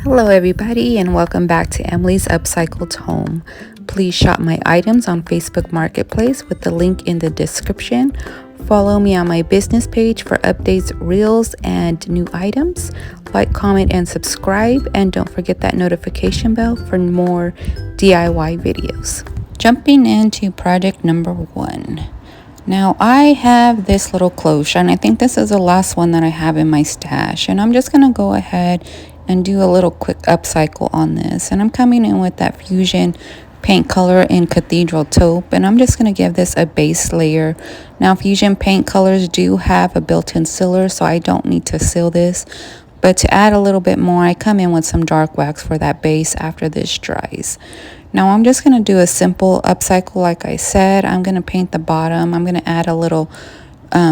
Hello everybody and welcome back to Emily's Upcycled Home. Please shop my items on Facebook Marketplace with the link in the description. Follow me on my business page for updates, reels, and new items. Like, comment, and subscribe, and don't forget that notification bell for more DIY videos. Jumping into project number 1. Now I have this little cloche, and I think this is the last one that I have in my stash, and I'm just going to go ahead and do a little quick upcycle on this. And I'm coming in with that Fusion paint color in Cathedral Taupe, and I'm just going to give this a base layer. Now Fusion paint colors do have a built-in sealer, so I don't need to seal this, but to add a little bit more, I come in with some dark wax for that base after this dries. Now I'm just going to do a simple upcycle. Like I said, I'm going to paint the bottom. I'm going to add a little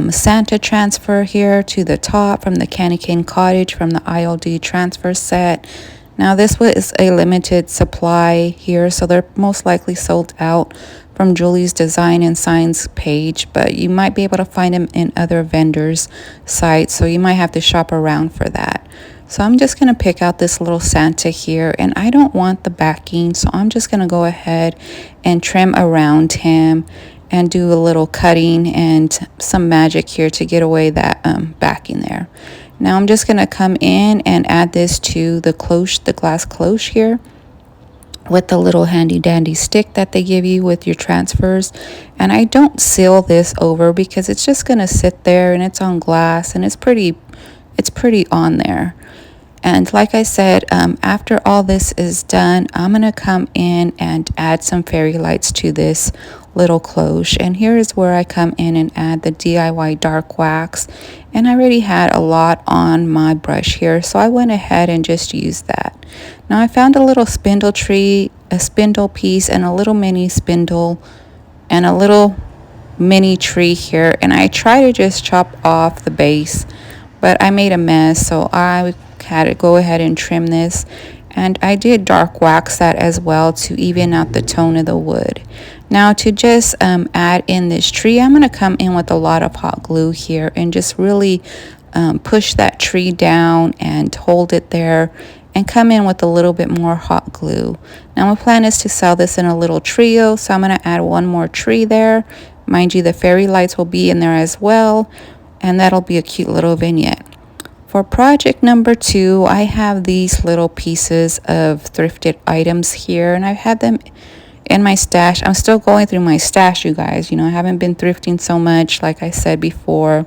Santa transfer here to the top from the Candy Cane Cottage from the ILD transfer set. Now this was a limited supply here, so they're most likely sold out from Julie's Design and Signs page, but you might be able to find them in other vendors' sites, so you might have to shop around for that. So I'm just going to pick out this little Santa here, and I don't want the backing, so I'm just going to go ahead and trim around him and do a little cutting and some magic here to get away that backing there. Now I'm just going to come in and add this to the cloche, the glass cloche here, with the little handy dandy stick that they give you with your transfers. And I don't seal this over because it's just going to sit there, and it's on glass, and it's pretty on there. And like I said, after all this is done, I'm going to come in and add some fairy lights to this little cloche. And here is where I come in and add the DIY dark wax. And I already had a lot on my brush here, so I went ahead and just used that. Now I found a little spindle tree, a spindle piece, and a little mini spindle, and a little mini tree here. And I try to just chop off the base, but I made a mess, so I had to go ahead and trim this. And I did dark wax that as well to even out the tone of the wood. Now to just add in this tree, I'm going to come in with a lot of hot glue here and just really push that tree down and hold it there, and come in with a little bit more hot glue. Now my plan is to sell this in a little trio, so I'm going to add one more tree there. Mind you, the fairy lights will be in there as well, and that'll be a cute little vignette. For project number 2, I have these little pieces of thrifted items here, and I've had them in my stash. I'm still going through my stash, you guys. You know, I haven't been thrifting so much, like I said before.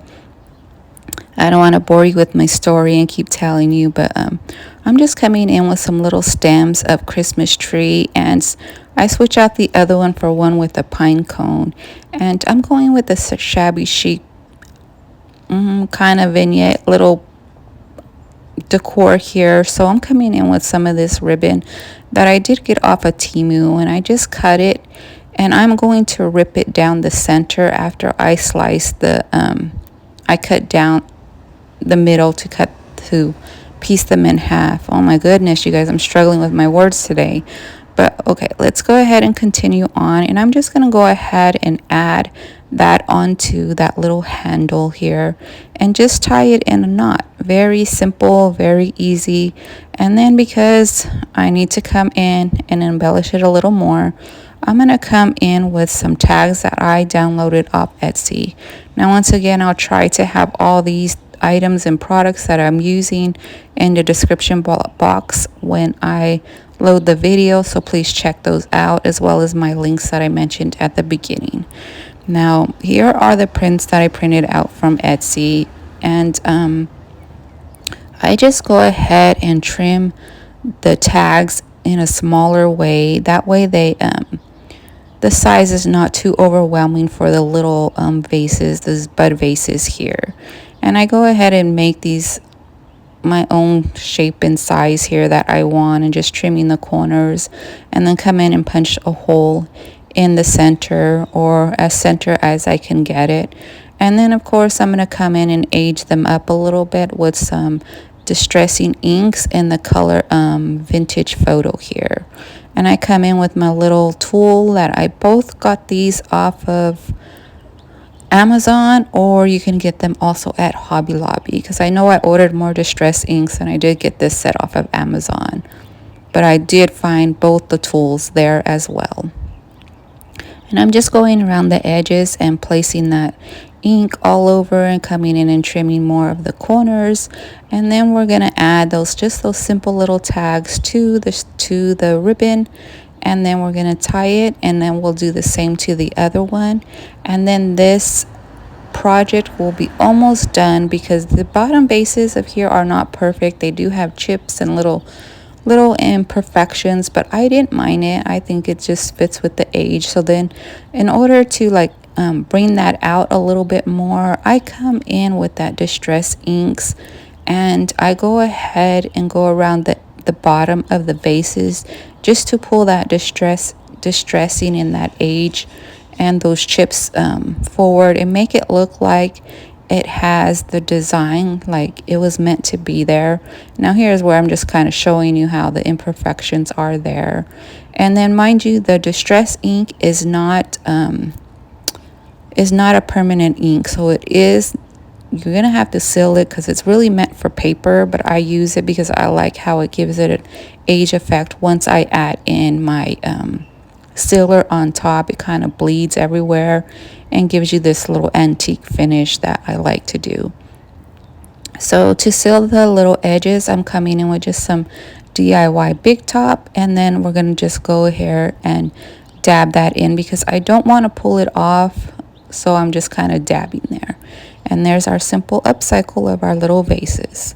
I don't want to bore you with my story and keep telling you, but I'm just coming in with some little stems of Christmas tree, and I switch out the other one for one with a pine cone. And I'm going with the shabby chic kind of vignette, little decor here. So I'm coming in with some of this ribbon that I did get off of Temu, and I just cut it, and I'm going to rip it down the center after I slice the I cut down the middle to piece them in half. Oh my goodness, you guys, I'm struggling with my words today. But okay, let's go ahead and continue on, and I'm just going to go ahead and add that onto that little handle here and just tie it in a knot. Very simple, very easy. And then because I need to come in and embellish it a little more, I'm going to come in with some tags that I downloaded off Etsy. Now once again, I'll try to have all these items and products that I'm using in the description box when I load the video, so please check those out, as well as my links that I mentioned at the beginning. Now here are the prints that I printed out from Etsy, and I just go ahead and trim the tags in a smaller way. That way they the size is not too overwhelming for the little vases, these bud vases here. And I go ahead and make these my own shape and size here that I want, and just trimming the corners, and then come in and punch a hole in the center, or as center as I can get it. And then of course I'm going to come in and age them up a little bit with some distressing inks in the color Vintage Photo here. And I come in with my little tool that I both got these off of Amazon, or you can get them also at Hobby Lobby, because I know I ordered more distress inks and I did get this set off of Amazon, but I did find both the tools there as well. And I'm just going around the edges and placing that ink all over and coming in and trimming more of the corners. And then we're going to add those simple little tags to the ribbon, and then we're going to tie it, and then we'll do the same to the other one. And then this project will be almost done, because the bottom bases of here are not perfect. They do have chips and little imperfections, but I didn't mind it. I think it just fits with the age. So then in order to bring that out a little bit more, I come in with that distress inks, and I go ahead and go around the bottom of the bases just to pull that distressing in that age and those chips forward, and make it look like it has the design like it was meant to be there. Now here's where I'm just kind of showing you how the imperfections are there. And then mind you, the distress ink is not a permanent ink, so you're gonna have to seal it, because it's really meant for paper, but I use it because I like how it gives it an age effect. Once I add in my sealer on top, it kind of bleeds everywhere and gives you this little antique finish that I like to do. So to seal the little edges, I'm coming in with just some DIY Big Top, and then we're going to just go here and dab that in, because I don't want to pull it off, so I'm just kind of dabbing there. And there's our simple upcycle of our little vases.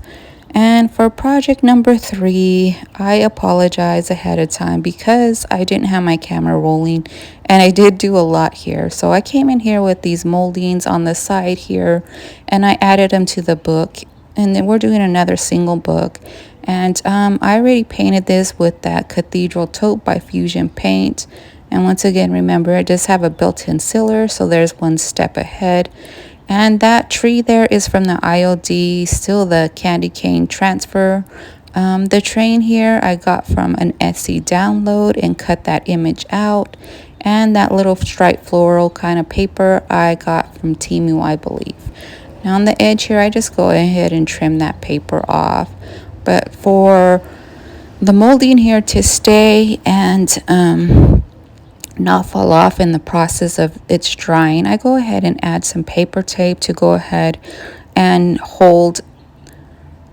And for project number 3, I apologize ahead of time because I didn't have my camera rolling, and I did do a lot here. So I came in here with these moldings on the side here, and I added them to the book. And then we're doing another single book. And I already painted this with that Cathedral Taupe by Fusion Paint. And once again, remember, it does have a built-in sealer, so there's one step ahead. And that tree there is from the IOD, still the candy cane transfer. The train here I got from an Etsy download and cut that image out. And that little striped floral kind of paper I got from Temu, I believe. Now on the edge here, I just go ahead and trim that paper off. But for the molding here to stay and not fall off in the process of its drying, I go ahead and add some paper tape to go ahead and hold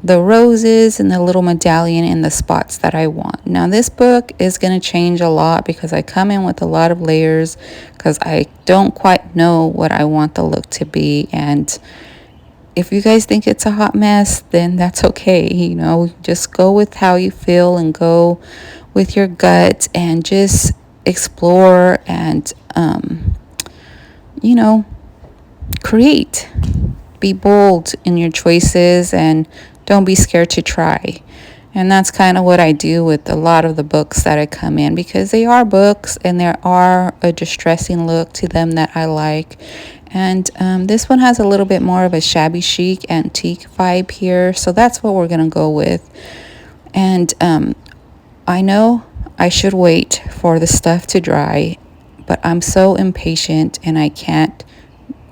the roses and the little medallion in the spots that I want. Now this book is going to change a lot because I come in with a lot of layers, because I don't quite know what I want the look to be. And if you guys think it's a hot mess, then that's okay. You know, just go with how you feel and go with your gut and just explore and create. Be bold in your choices and don't be scared to try. And that's kind of what I do with a lot of the books that I come in, because they are books and there are a distressing look to them that I like. And this one has a little bit more of a shabby chic antique vibe here, so that's what we're gonna go with. And I know I should wait for the stuff to dry, but I'm so impatient and I can't.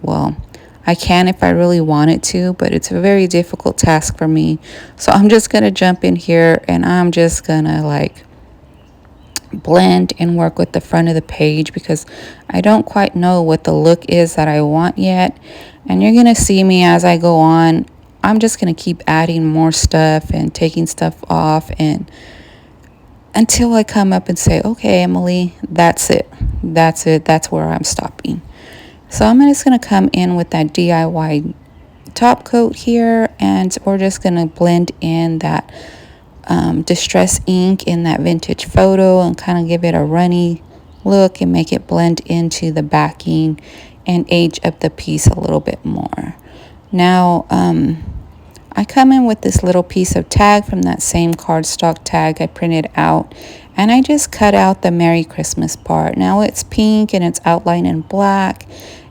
Well, I can if I really wanted to, but it's a very difficult task for me. So I'm just going to jump in here and I'm just going to blend and work with the front of the page, because I don't quite know what the look is that I want yet. And you're going to see me as I go on. I'm just going to keep adding more stuff and taking stuff off, and until I come up and say, okay, Emily, that's it. That's where I'm stopping. So I'm just going to come in with that DIY top coat here, and we're just going to blend in that distress ink in that vintage photo and kind of give it a runny look and make it blend into the backing and age up the piece a little bit more. Now, I come in with this little piece of tag from that same cardstock tag I printed out, and I just cut out the Merry Christmas part. Now it's pink and it's outlined in black,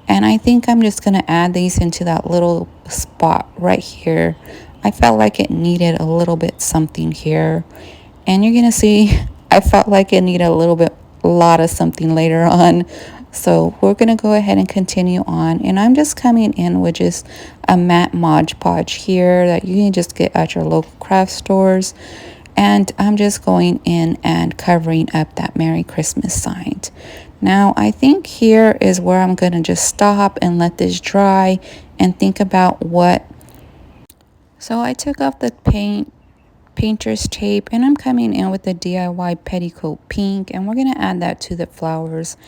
and I think I'm just going to add these into that little spot right here. I felt like it needed a little bit something here, and you're going to see I felt like it needed a lot of something later on. So we're going to go ahead and continue on. And I'm just coming in with just a matte Mod Podge here that you can just get at your local craft stores. And I'm just going in and covering up that Merry Christmas sign. Now, I think here is where I'm going to just stop and let this dry and think about what. So I took off the painter's tape and I'm coming in with the DIY petticoat pink, and we're going to add that to the flowers.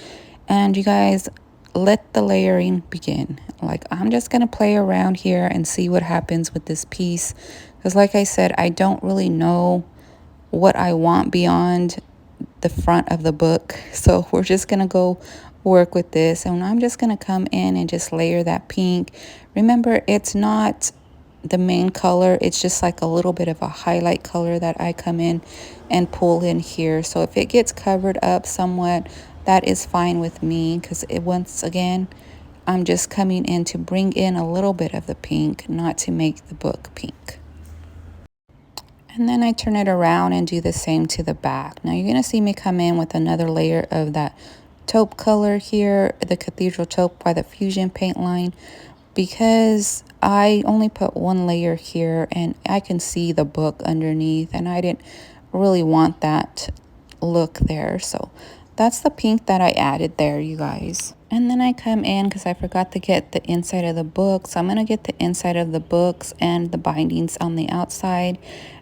And you guys, let the layering begin. Like, I'm just going to play around here and see what happens with this piece, because like I said, I don't really know what I want beyond the front of the book. So we're just going to go work with this, and I'm just going to come in and just layer that pink. Remember, it's not the main color, it's just like a little bit of a highlight color that I come in and pull in here. So if it gets covered up somewhat, that is fine with me, because once again, I'm just coming in to bring in a little bit of the pink, not to make the book pink. And then I turn it around and do the same to the back. Now you're going to see me come in with another layer of that taupe color here, the Cathedral Taupe by the Fusion paint line, because I only put one layer here and I can see the book underneath, and I didn't really want that look there. So that's the pink that I added there, you guys. And then I come in because I forgot to get the inside of the book. So I'm going to get the inside of the books and the bindings on the outside.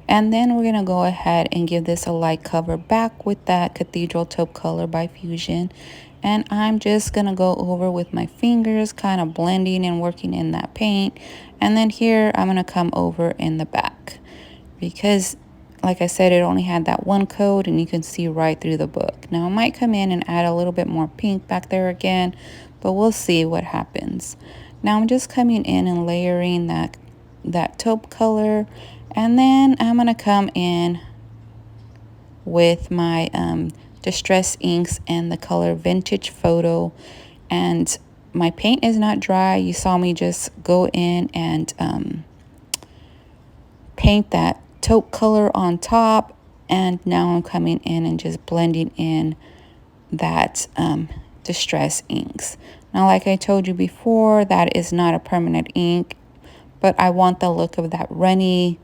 And then we're going to go ahead and give this a light cover back with that Cathedral Taupe color by Fusion. And I'm just going to go over with my fingers, kind of blending and working in that paint. And then here I'm going to come over in the back, because like I said, it only had that one coat and you can see right through the book. Now I might come in and add a little bit more pink back there again, but we'll see what happens. Now I'm just coming in and layering that taupe color, and then I'm going to come in with my Distress inks and the color Vintage Photo. And my paint is not dry. You saw me just go in and paint that taupe color on top, and now I'm coming in and just blending in that Distress inks. Now, like I told you before, that is not a permanent ink, but I want the look of that runny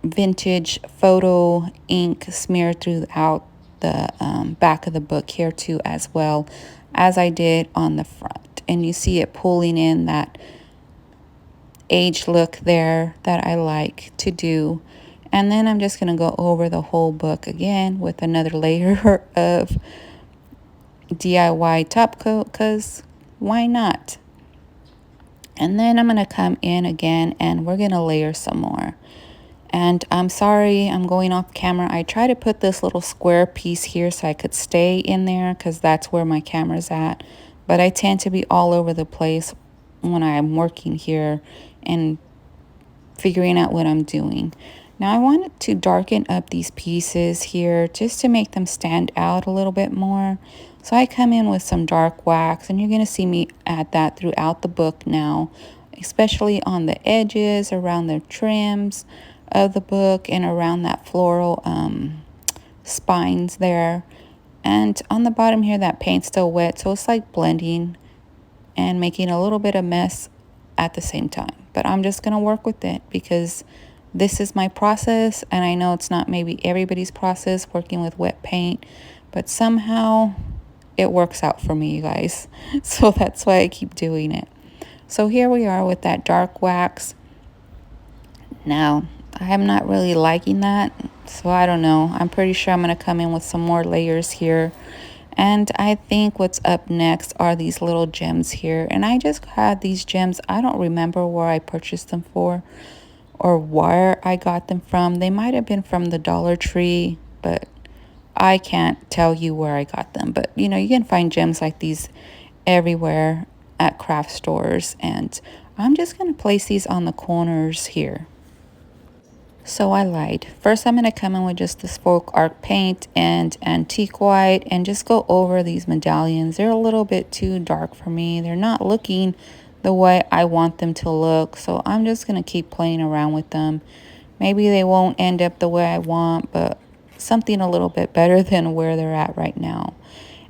Vintage Photo ink smeared throughout the back of the book here too, as well as I did on the front. And you see it pulling in that age look there that I like to do. And then I'm just going to go over the whole book again with another layer of DIY top coat, because why not? And then I'm going to come in again and we're going to layer some more. And I'm sorry, I'm going off camera. I try to put this little square piece here so I could stay in there, because that's where my camera's at. But I tend to be all over the place when I'm working here and figuring out what I'm doing. Now I wanted to darken up these pieces here just to make them stand out a little bit more. So I come in with some dark wax, and you're going to see me add that throughout the book now, especially on the edges, around the trims of the book, and around that floral spines there. And on the bottom here, that paint's still wet, so it's like blending and making a little bit of mess at the same time. But I'm just going to work with it, because this is my process, and I know it's not maybe everybody's process working with wet paint, but somehow it works out for me, you guys. So that's why I keep doing it. So here we are with that dark wax. Now, I am not really liking that, so I don't know. I'm pretty sure I'm going to come in with some more layers here. And I think what's up next are these little gems here. And I just had these gems. I don't remember where I purchased them for or where I got them from. They might have been from the Dollar Tree, but I can't tell you where I got them. But, you know, you can find gems like these everywhere at craft stores. And I'm just going to place these on the corners here. So I lied. First, I'm going to come in with just this folk art paint and antique white and just go over these medallions. They're a little bit too dark for me. They're not looking the way I want them to look. So I'm just going to keep playing around with them. Maybe they won't end up the way I want, but something a little bit better than where they're at right now.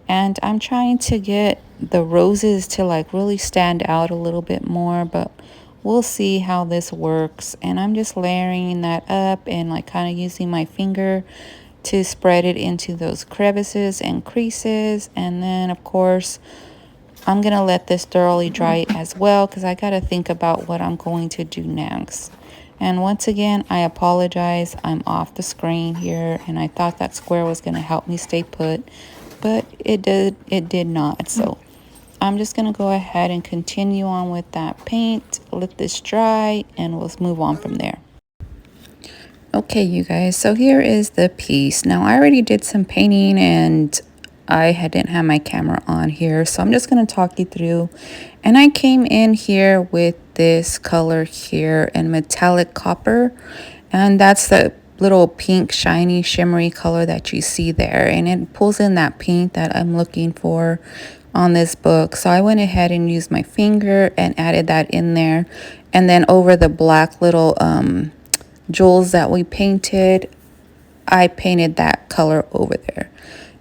And I'm trying to get the roses to like really stand out a little bit more, but we'll see how this works. And I'm just layering that up and like kind of using my finger to spread it into those crevices and creases. And then of course I'm gonna let this thoroughly dry as well, because I gotta think about what I'm going to do next. And once again, I apologize, I'm off the screen here, and I thought that square was gonna help me stay put, but it did not. So I'm just gonna go ahead and continue on with that paint, let this dry, and we'll move on from there. Okay, you guys, so here is the piece. Now, I already did some painting and didn't have my camera on here, so I'm just going to talk you through. And I came in here with this color here in metallic copper, and that's the little pink, shiny, shimmery color that you see there. And it pulls in that pink that I'm looking for on this book. So I went ahead and used my finger and added that in there. And then over the black little jewels that we painted, I painted that color over there.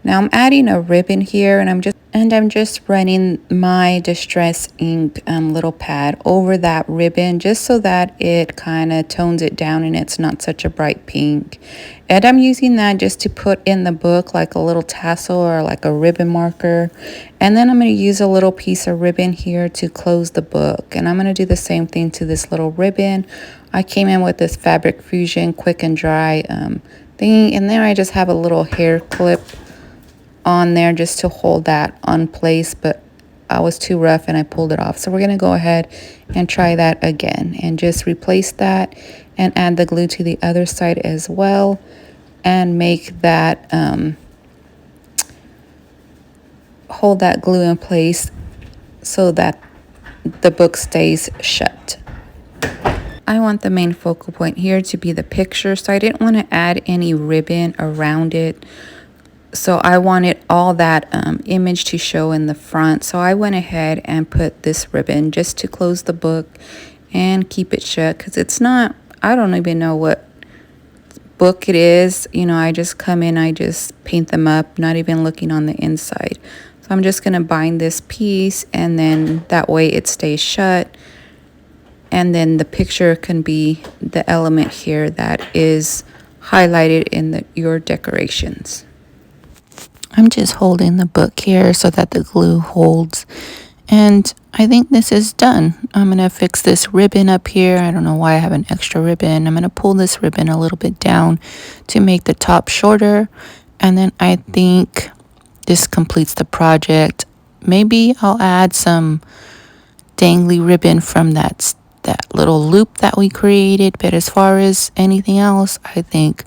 Now I'm adding a ribbon here, and I'm just running my distress ink little pad over that ribbon, just so that it kind of tones it down and it's not such a bright pink. And I'm using that just to put in the book like a little tassel or like a ribbon marker. And then I'm going to use a little piece of ribbon here to close the book. And I'm going to do the same thing to this little ribbon. I came in with this Fabric Fusion quick and dry thingy, and then I just have a little hair clip on there just to hold that on place, but I was too rough and I pulled it off. So we're going to go ahead and try that again and just replace that and add the glue to the other side as well, and make that hold that glue in place so that the book stays shut. I want the main focal point here to be the picture, so I didn't want to add any ribbon around it. So I wanted all that image to show in the front. So I went ahead and put this ribbon just to close the book and keep it shut, because it's not, I don't even know what book it is. You know, I just come in, I just paint them up, not even looking on the inside. So I'm just going to bind this piece, and then that way it stays shut. And then the picture can be the element here that is highlighted in your decorations. I'm just holding the book here so that the glue holds. And I think this is done. I'm going to fix this ribbon up here. I don't know why I have an extra ribbon. I'm going to pull this ribbon a little bit down to make the top shorter. And then I think this completes the project. Maybe I'll add some dangly ribbon from that little loop that we created. But as far as anything else, I think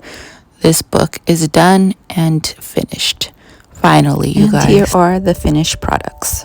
this book is done and finished. Finally, you guys. Here are the finished products.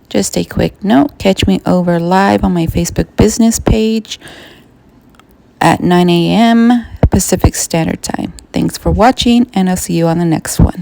Just a quick note, catch me over live on my Facebook business page at 9 a.m. Pacific Standard Time. Thanks for watching, and I'll see you on the next one.